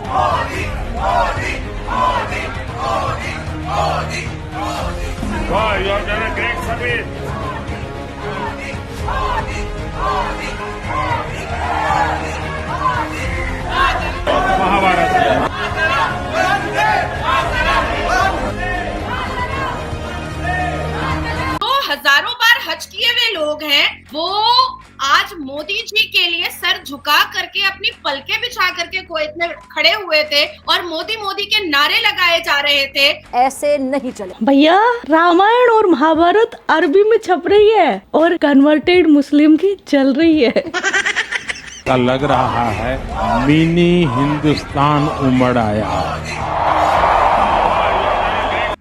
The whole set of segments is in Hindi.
Wow, you have done a great service. Mahabharat. हजारों बार हज किए हुए लोग हैं, वो आज मोदी जी के लिए सर झुका करके अपनी पलके बिछा करके कुवैत में खड़े हुए थे और मोदी मोदी के नारे लगाए जा रहे थे। ऐसे नहीं चले भैया। रामायण और महाभारत अरबी में छप रही है और कन्वर्टेड मुस्लिम की चल रही है। का लग रहा है मिनी हिंदुस्तान उमड़ आया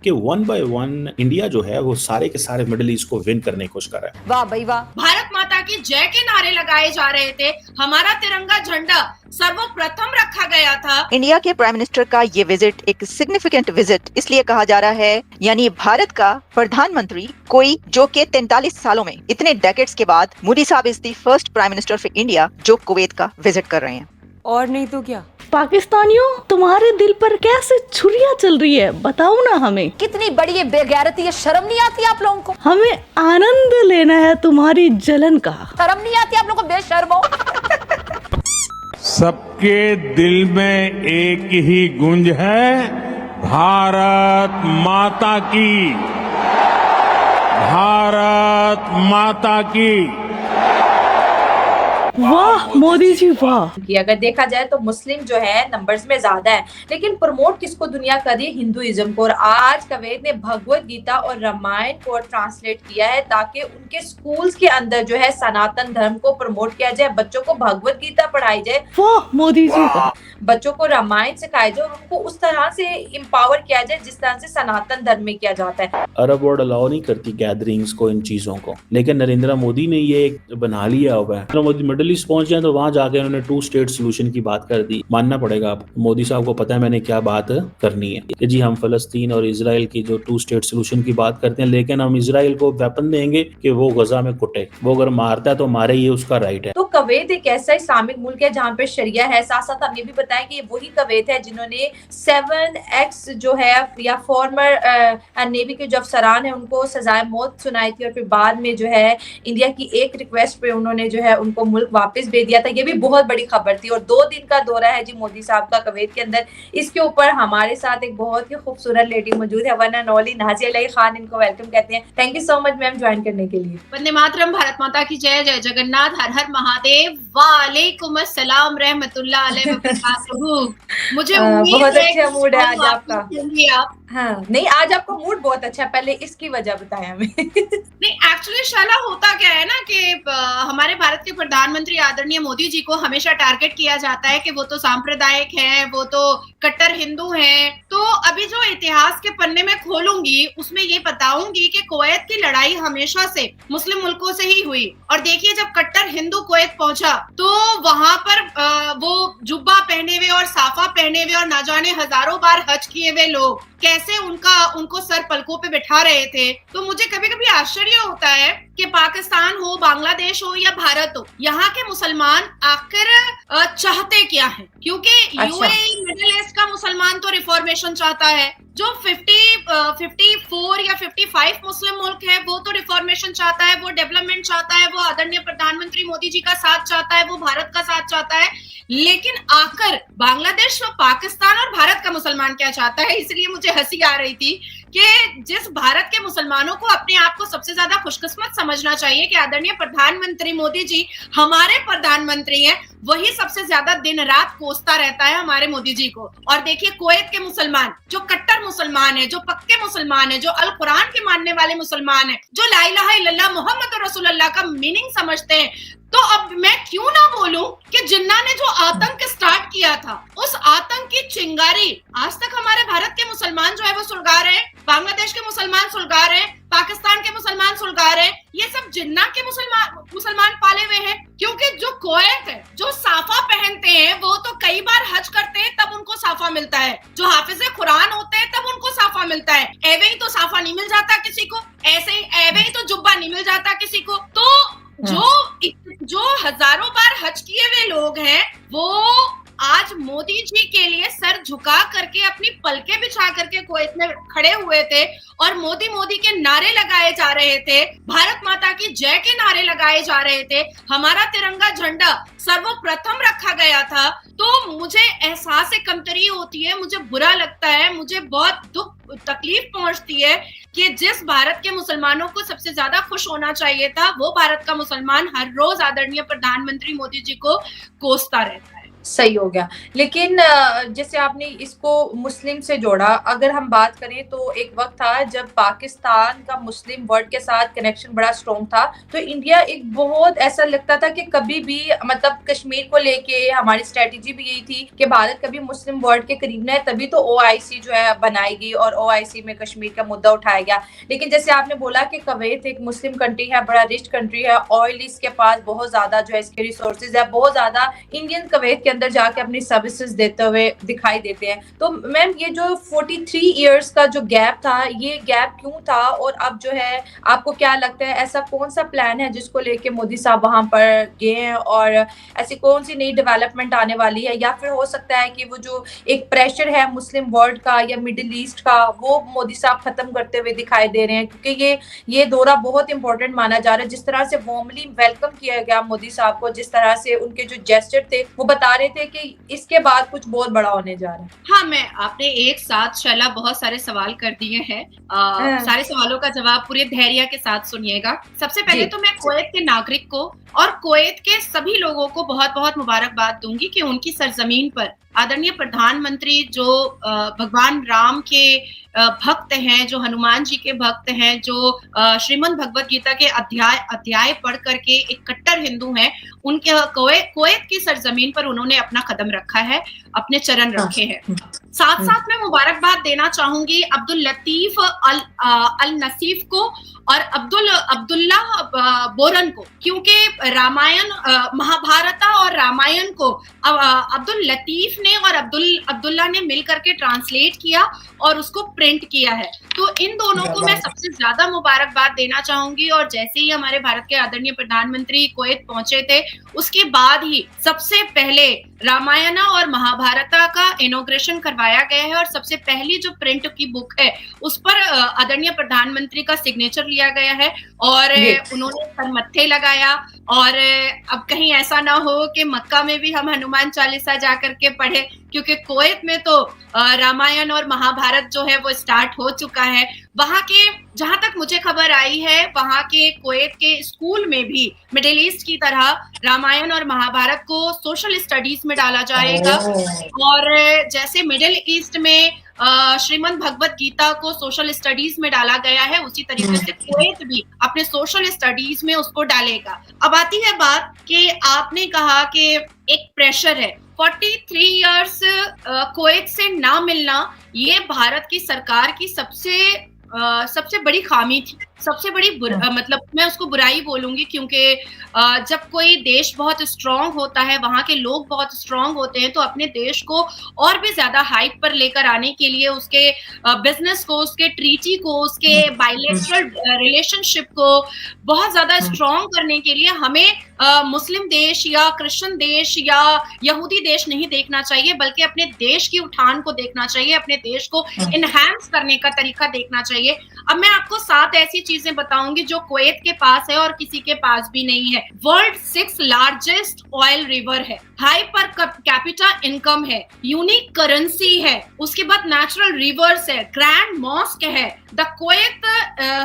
कि 1 by 1 इंडिया जो है वो सारे के सारे मिडिल ईस्ट को विन करने की कोशिश कर रहा है। वाह भाई वाह। भारत माता की जय के नारे लगाए जा रहे थे, हमारा तिरंगा झंडा सर्वप्रथम रखा गया था। इंडिया के प्राइम मिनिस्टर का ये विजिट एक सिग्निफिकेंट विजिट इसलिए कहा जा रहा है, यानी भारत का प्रधानमंत्री कोई जो के 43 सालों में इतने डेकेड्स के बाद मोदी साहब is the first prime minister of India जो कुवैत का विजिट कर रहे हैं। और नहीं तो क्या। पाकिस्तानियों, तुम्हारे दिल पर कैसे छुरियां चल रही है, बताओ ना हमें। कितनी बड़ी ये बेगैरती है, शर्म नहीं आती आप लोगों को? हमें आनंद लेना है तुम्हारी जलन का। शर्म नहीं आती आप लोगों को, बेशर्मो। सबके दिल में एक ही गूंज है, भारत माता की, भारत माता की। वाह मोदी जी वाह। कि अगर देखा जाए तो मुस्लिम जो है नंबर्स में ज्यादा है, लेकिन प्रमोट किसको दुनिया कर रही है? हिंदुइज्म को। और आज कुवैत ने भगवत गीता और रामायण को ट्रांसलेट किया है ताकि उनके स्कूल्स के अंदर जो है सनातन धर्म को प्रमोट किया जाए, बच्चों को भगवत गीता पढ़ाई जाए, वाह मोदी जी वाह। बच्चों को रामायण सिखाया जाए और उनको उस तरह से एम्पावर किया जाए जिस तरह से सनातन धर्म में किया जाता है। अरब वर्ल्ड अलाउ नहीं करती गैदरिंग्स को, इन चीजों को, लेकिन नरेंद्र मोदी ने ये बना लिया हुआ है। नरेंद्र मोदी मिडिल ईस्ट पहुंच जाए तो वहां जाके उन्होंने 2 स्टेट सोल्यूशन की बात कर दी। मानना पड़ेगा आप, मोदी साहब को पता है मैंने क्या बात करनी है कि जी हम फलस्तीन और इजराइल की जो 2 स्टेट सोल्यूशन की बात करते हैं, लेकिन हम इजराइल को वेपन देंगे कि वो गजा में कुटे, वो अगर मारता है तो मारे, ये उसका राइट है। तो कुवैत एक ऐसा इस्लामिक मुल्क है जहाँ पे शरिया है। साथ साथ हम ये भी बताएं कि ये वही कुवैत है जिन्होंने 7x जो है या फॉर्मर नेवी के जो अफसरान है उनको सजाए मौत सुनाई थी और फिर बाद में जो है इंडिया की एक रिक्वेस्ट पे उन्होंने जो है उनको मुल्क वापस भेज दिया था। ये भी बहुत बड़ी खबर थी और 2 दिन का दौरा है जी मोदी साहब का कुवैत के अंदर। इसके ऊपर हमारे साथ एक बहुत ही खूबसूरत लेडी मौजूद है, one and only Nazia Ali Khan, इनको वेलकम कहते हैं। Thank you so much ma'am join करने के लिए। वंदे मातरम, भारत माता की जय, जय जगन्नाथ, हर हर महादेव, वालेकुम अस्सलाम रहमतुल्लाह अलैहि व बरकातहू। मुझे बहुत अच्छा मूड है आज आपका। आप हाँ, नहीं आज आपका मूड बहुत अच्छा है, पहले इसकी वजह बताएं हमें। नहीं, एक्चुअली शाला होता क्या है ना कि हमारे भारत के प्रधानमंत्री आदरणीय मोदी जी को हमेशा टारगेट किया जाता है कि वो तो सांप्रदायिक हैं, वो तो कट्टर हिंदू हैं। तो अभी जो इतिहास के पन्ने में खोलूंगी उसमें ये बताऊंगी कि कुवैत की लड़ाई हमेशा से मुस्लिम मुल्कों से ही हुई। और देखिए जब कट्टर हिंदू कुवैत पहुंचा तो वहां पर वो जुब्बा पहने हुए और साफा पहने हुए और ना जाने हजारों बार हज किए हुए लोग कैसे उनको सर पलकों पे बिठा रहे थे। तो मुझे कभी कभी आश्चर्य होता है कि पाकिस्तान हो, बांग्लादेश हो या भारत हो, यहाँ के मुसलमान आखिर चाहते क्या हैं? क्योंकि यूएई मिडिल ईस्ट का मुसलमान तो रिफॉर्मेशन चाहता है, जो 54 या 55 मुस्लिम मुल्क है वो तो रिफॉर्मेशन चाहता है, वो डेवलपमेंट चाहता है, वो आदरणीय प्रधानमंत्री मोदी जी का साथ चाहता है, वो भारत का साथ चाहता है। लेकिन आकर बांग्लादेश और पाकिस्तान और भारत का मुसलमान क्या चाहता है? इसलिए मुझे हंसी आ रही थी कि जिस भारत के मुसलमानों को अपने आप को सबसे ज्यादा खुशकिस्मत समझना चाहिए कि आदरणीय प्रधानमंत्री मोदी जी हमारे प्रधानमंत्री हैं, वही सबसे ज्यादा दिन रात कोसता रहता है हमारे मोदी जी को। और देखिए कुवैत के मुसलमान जो कट्टर मुसलमान है, जो पक्के मुसलमान है, जो अल कुरान के मानने वाले मुसलमान है, जो ला इलाहा इल्लल्लाह मुहम्मद रसूलुल्लाह का मीनिंग समझते हैं, तो अब मैं क्यों ना बोलूं कि जिन्ना ने जो आतंक स्टार्ट किया था उस आतंक की चिंगारी आज तक हमारे भारत के मुसलमान जो है वो सुलगा रहे हैं, बांग्लादेश के मुसलमान सुलगा रहे हैं, पाकिस्तान के मुसलमान सुलगा रहे हैं। ये सब जिन्ना के मुसलमान पाले हुए हैं। क्योंकि जो कुवैत है, जो साफा पहनते हैं, वो तो कई बार हज करते हैं तब उनको साफा मिलता है, जो हाफिज कुरान होते हैं तब उनको साफा मिलता है। एवे ही तो साफा नहीं मिल जाता किसी को, ऐसे ही एवे ही तो जुब्बा नहीं मिल जाता किसी को। तो जो हजारों बार हज किए हुए लोग हैं वो आज मोदी जी के लिए सर झुका करके अपनी पलकें बिछा करके कुवैत में खड़े हुए थे और मोदी मोदी के नारे लगाए जा रहे थे, भारत माता की जय के नारे लगाए जा रहे थे, हमारा तिरंगा झंडा सर्वप्रथम रखा गया था, तो मुझे एहसास कमतरी होती है, मुझे बुरा लगता है, मुझे बहुत दुख तकलीफ पहुंचती है कि जिस भारत के मुसलमानों को सबसे ज्यादा खुश होना चाहिए था, वो भारत का मुसलमान हर रोज आदरणीय प्रधानमंत्री मोदी जी को कोसता रहता है। सही हो गया। लेकिन जैसे आपने इसको मुस्लिम से जोड़ा, अगर हम बात करें तो एक वक्त था जब पाकिस्तान का मुस्लिम वर्ल्ड के साथ कनेक्शन बड़ा स्ट्रॉन्ग था, तो इंडिया एक बहुत ऐसा लगता था कि कभी भी मतलब कश्मीर को लेके हमारी स्ट्रेटेजी भी यही थी कि भारत कभी मुस्लिम वर्ल्ड के करीब न है, तभी तो OIC जो है बनाई गई और OIC में कश्मीर का मुद्दा उठाया गया। लेकिन जैसे आपने बोला कि कुवैत एक मुस्लिम कंट्री है, बड़ा रिच कंट्री है, ऑयल इसके पास बहुत ज्यादा जो है इसके रिसोर्सेज है, बहुत ज्यादा इंडियन कुवैत के अंदर जाके अपनी सर्विसेज देते हुए दिखाई देते हैं। तो मैम ये जो 43 इयर्स का जो गैप था, ये गैप क्यों था और अब जो है आपको क्या लगता है ऐसा कौन सा प्लान है जिसको लेके मोदी साहब वहां पर गए हैं और ऐसी कौन सी नई डेवलपमेंट आने वाली है, या फिर हो सकता है कि वो जो एक प्रेशर है मुस्लिम वर्ल्ड का या मिडिल ईस्ट का वो मोदी साहब खत्म करते हुए दिखाई दे रहे हैं, क्योंकि ये दौरा बहुत इंपॉर्टेंट माना जा रहा है। जिस तरह से वार्मली वेलकम किया गया मोदी साहब को, जिस तरह से उनके जो जेस्चर थे वो बता रहे थे कि इसके बाद कुछ बहुत बड़ा होने जा रहा है। हाँ, आपने एक साथ शैला बहुत सारे सवाल कर दिए हैं, सारे सवालों का जवाब पूरे धैर्य के साथ सुनिएगा। सबसे पहले तो मैं कुवैत के नागरिक को और कुवैत के सभी लोगों को बहुत बहुत मुबारकबाद दूंगी कि उनकी सरजमीन पर आदरणीय प्रधानमंत्री जो भगवान राम के भक्त हैं, जो हनुमान जी के भक्त हैं, जो श्रीमद् भगवत गीता के अध्याय पढ़ करके एक कट्टर हिंदू हैं, उनके कुवैत की सरजमीन पर उन्होंने अपना कदम रखा है, अपने चरण रखे हैं। साथ साथ मैं मुबारकबाद देना चाहूंगी अब्दुल लतीफ अल नसीफ को और अब्दुल्ला बोरन को, क्योंकि रामायण महाभारत और रामायण को अब्दुल लतीफ ने और अब्दुल्ला ने मिलकर के ट्रांसलेट किया और उसको प्रिंट किया है। तो इन दोनों को मैं सबसे ज्यादा मुबारकबाद देना चाहूंगी। और जैसे ही हमारे भारत के आदरणीय प्रधानमंत्री कुवैत पहुंचे थे, उसके बाद ही सबसे पहले रामायण और महाभारत का इनॉग्रेशन करवाया गया है और सबसे पहली जो प्रिंट की बुक है उस पर आदरणीय प्रधानमंत्री का सिग्नेचर लिया गया है और उन्होंने सर मत्थे लगाया। और अब कहीं ऐसा ना हो कि मक्का में भी हम हनुमान चालीसा जाकर के पढ़े, क्योंकि कुवैत में तो रामायण और महाभारत जो है वो स्टार्ट हो चुका है। वहां के, जहां तक मुझे खबर आई है, वहां के कुवैत के स्कूल में भी मिडिल ईस्ट की तरह रामायण और महाभारत को सोशल स्टडीज में डाला जाएगा। और जैसे मिडिल ईस्ट में श्रीमद् भगवत गीता को सोशल स्टडीज में डाला गया है, उसी तरीके से कुवैत भी अपने सोशल स्टडीज में उसको डालेगा। अब आती है बात कि आपने कहा कि एक प्रेशर है, 43 इयर्स कुवैत से ना मिलना, ये भारत की सरकार की सबसे बड़ी खामी थी, सबसे बड़ी मतलब मैं उसको बुराई बोलूंगी, क्योंकि जब कोई देश बहुत स्ट्रांग होता है, वहां के लोग बहुत स्ट्रांग होते हैं, तो अपने देश को और भी ज्यादा हाइट पर लेकर आने के लिए उसके बिजनेस को, उसके ट्रीटी को, उसके बायलैटरल रिलेशनशिप को बहुत ज्यादा स्ट्रांग करने के लिए हमें मुस्लिम देश या क्रिश्चियन देश या यहूदी देश नहीं देखना चाहिए, बल्कि अपने देश की उठान को देखना चाहिए, अपने देश को इनहैंस करने का तरीका देखना चाहिए। अब मैं आपको 7 ऐसी चीजें बताऊंगी जो कुवैत के पास है और किसी के पास भी नहीं है। वर्ल्ड 6 लार्जेस्ट ऑयल रिवर है, हाई पर कैपिटा इनकम है, यूनिक करेंसी है, उसके बाद नेचुरल रिवर्स है, ग्रैंड मॉस्क है, द कुवैत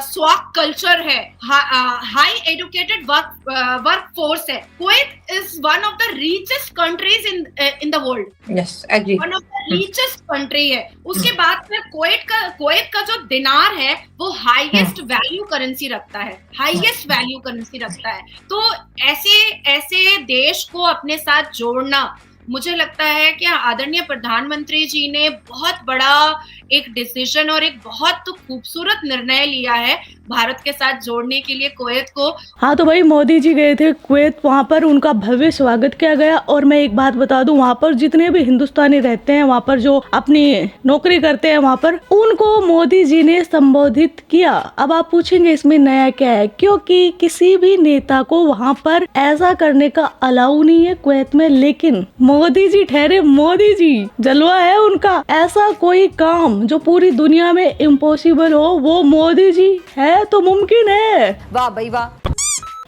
स्वाक कल्चर है, हाई एजुकेटेड वर्क फोर्स है। Kuwait is one of the richest countries in the world, yes agree, one of the richest country है। उसके बाद फिर कुवैत का जो दिनार है वो हाईएस्ट वैल्यू करेंसी रखता है, हाईएस्ट वैल्यू करेंसी रखता है। तो ऐसे देश को अपने साथ जोड़ना, मुझे लगता है कि आदरणीय प्रधानमंत्री जी ने बहुत बड़ा एक डिसीजन और एक बहुत खूबसूरत निर्णय लिया है भारत के साथ जोड़ने के लिए कुवैत को। हाँ तो भाई मोदी जी गए थे कुवैत, वहाँ पर उनका भव्य स्वागत किया गया। और मैं एक बात बता दूं, वहाँ पर जितने भी हिंदुस्तानी रहते हैं, वहाँ पर जो अपनी नौकरी करते हैं, वहाँ पर उनको मोदी जी ने संबोधित किया। अब आप पूछेंगे इसमें नया क्या है, क्योंकि किसी भी नेता को वहाँ पर ऐसा करने का अलाउ नहीं है कुवैत में, लेकिन मोदी जी ठहरे मोदी जी, जलवा है उनका। ऐसा कोई काम जो पूरी दुनिया में इम्पॉसिबल हो, वो मोदी जी है तो मुमकिन है। वाह भाई वाह।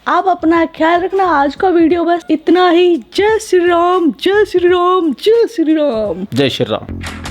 आप अपना ख्याल रखना। आज का वीडियो बस इतना ही। जय श्री राम, जय श्री राम, जय श्री राम, जय श्री राम।